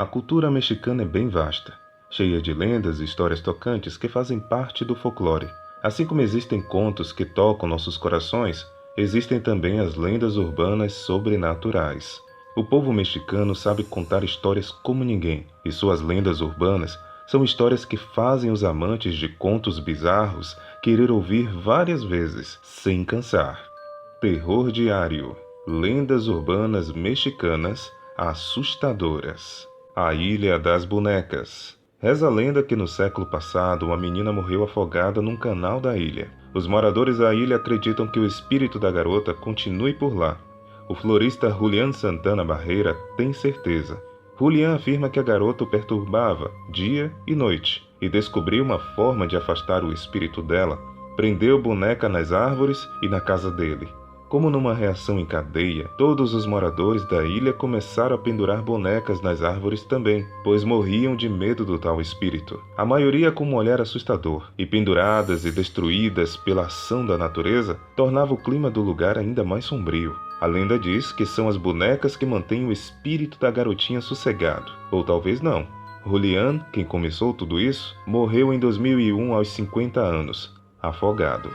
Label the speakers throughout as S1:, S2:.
S1: A cultura mexicana é bem vasta, cheia de lendas e histórias tocantes que fazem parte do folclore. Assim como existem contos que tocam nossos corações, existem também as lendas urbanas sobrenaturais. O povo mexicano sabe contar histórias como ninguém, e suas lendas urbanas são histórias que fazem os amantes de contos bizarros querer ouvir várias vezes, sem cansar. Terror diário. Lendas urbanas mexicanas assustadoras. A Ilha das Bonecas. Reza a lenda que no século passado uma menina morreu afogada num canal da ilha. Os moradores da ilha acreditam que o espírito da garota continue por lá. O florista Julián Santana Barreira tem certeza. Julián afirma que a garota o perturbava dia e noite e descobriu uma forma de afastar o espírito dela. Prendeu boneca nas árvores e na casa dele. Como numa reação em cadeia, todos os moradores da ilha começaram a pendurar bonecas nas árvores também, pois morriam de medo do tal espírito. A maioria com um olhar assustador, e penduradas e destruídas pela ação da natureza, tornava o clima do lugar ainda mais sombrio. A lenda diz que são as bonecas que mantêm o espírito da garotinha sossegado. Ou talvez não. Julián, quem começou tudo isso, morreu em 2001 aos 50 anos, afogado.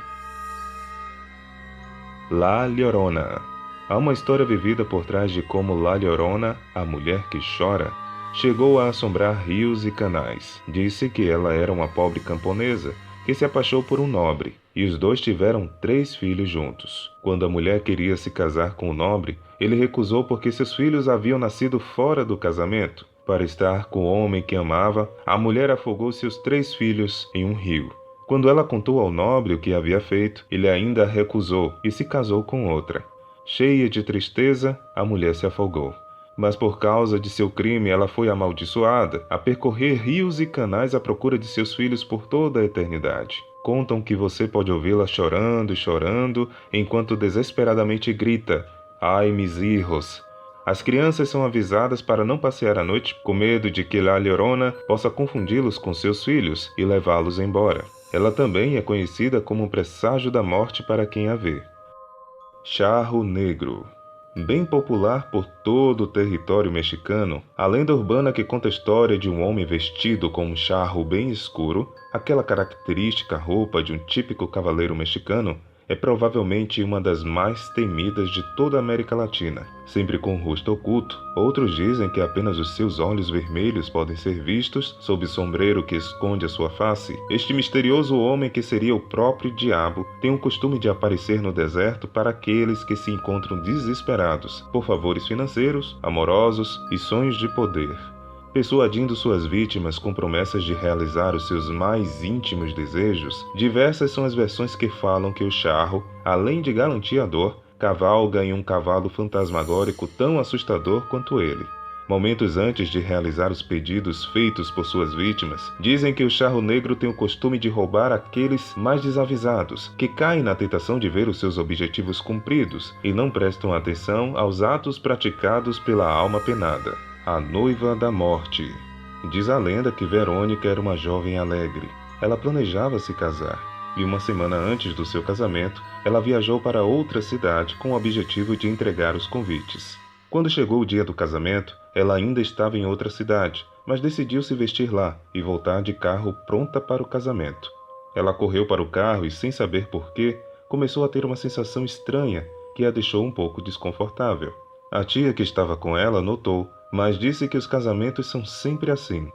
S1: La Llorona. Há uma história vivida por trás de como La Llorona, a mulher que chora, chegou a assombrar rios e canais. Disse que ela era uma pobre camponesa que se apaixonou por um nobre, e os dois tiveram 3 filhos juntos. Quando a mulher queria se casar com o nobre, ele recusou porque seus filhos haviam nascido fora do casamento. Para estar com o homem que amava, a mulher afogou seus 3 filhos em um rio. Quando ela contou ao nobre o que havia feito, ele ainda recusou e se casou com outra. Cheia de tristeza, a mulher se afogou. Mas por causa de seu crime ela foi amaldiçoada a percorrer rios e canais à procura de seus filhos por toda a eternidade. Contam que você pode ouvi-la chorando e chorando, enquanto desesperadamente grita: "Ai, mis hijos!". As crianças são avisadas para não passear à noite, com medo de que La Llorona possa confundi-los com seus filhos e levá-los embora. Ela também é conhecida como um presságio da morte para quem a vê. Charro Negro. Bem popular por todo o território mexicano, a lenda urbana que conta a história de um homem vestido com um charro bem escuro, aquela característica roupa de um típico cavaleiro mexicano, é provavelmente uma das mais temidas de toda a América Latina. Sempre com o rosto oculto, outros dizem que apenas os seus olhos vermelhos podem ser vistos sob o sombreiro que esconde a sua face. Este misterioso homem, que seria o próprio diabo, tem o costume de aparecer no deserto para aqueles que se encontram desesperados por favores financeiros, amorosos e sonhos de poder, persuadindo suas vítimas com promessas de realizar os seus mais íntimos desejos. Diversas são as versões que falam que o charro, além de galanteador, cavalga em um cavalo fantasmagórico tão assustador quanto ele. Momentos antes de realizar os pedidos feitos por suas vítimas, dizem que o charro negro tem o costume de roubar aqueles mais desavisados, que caem na tentação de ver os seus objetivos cumpridos e não prestam atenção aos atos praticados pela alma penada. A noiva da morte. Diz a lenda que Verônica era uma jovem alegre. Ela planejava se casar, e uma semana antes do seu casamento, ela viajou para outra cidade com o objetivo de entregar os convites. Quando chegou o dia do casamento, ela ainda estava em outra cidade, mas decidiu se vestir lá e voltar de carro pronta para o casamento. Ela correu para o carro e, sem saber porquê, começou a ter uma sensação estranha que a deixou um pouco desconfortável. A tia que estava com ela notou, mas disse que os casamentos são sempre assim.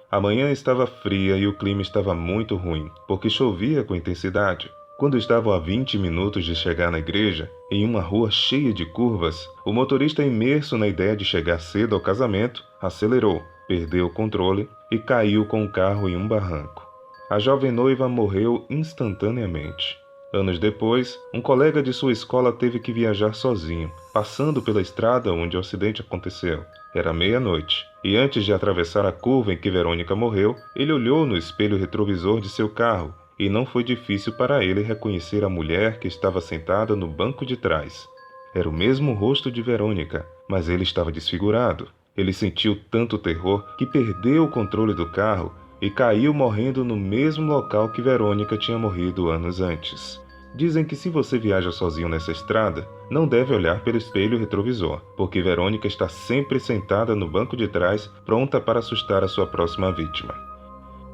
S1: A manhã estava fria e o clima estava muito ruim, porque chovia com intensidade. Quando estavam a 20 minutos de chegar na igreja, em uma rua cheia de curvas, o motorista, imerso na ideia de chegar cedo ao casamento, acelerou, perdeu o controle e caiu com o carro em um barranco. A jovem noiva morreu instantaneamente. Anos depois, um colega de sua escola teve que viajar sozinho, passando pela estrada onde o acidente aconteceu. Era meia-noite, e antes de atravessar a curva em que Verônica morreu, ele olhou no espelho retrovisor de seu carro, e não foi difícil para ele reconhecer a mulher que estava sentada no banco de trás. Era o mesmo rosto de Verônica, mas ele estava desfigurado. Ele sentiu tanto terror que perdeu o controle do carro e caiu morrendo no mesmo local que Verônica tinha morrido anos antes. Dizem que se você viaja sozinho nessa estrada, não deve olhar pelo espelho retrovisor, porque Verônica está sempre sentada no banco de trás, pronta para assustar a sua próxima vítima.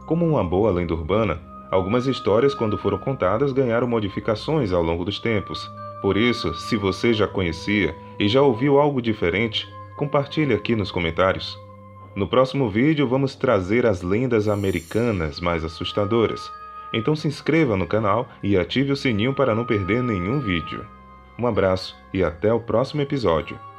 S1: Como uma boa lenda urbana, algumas histórias, quando foram contadas, ganharam modificações ao longo dos tempos. Por isso, se você já conhecia e já ouviu algo diferente, compartilhe aqui nos comentários. No próximo vídeo vamos trazer as lendas americanas mais assustadoras. Então se inscreva no canal e ative o sininho para não perder nenhum vídeo. Um abraço e até o próximo episódio.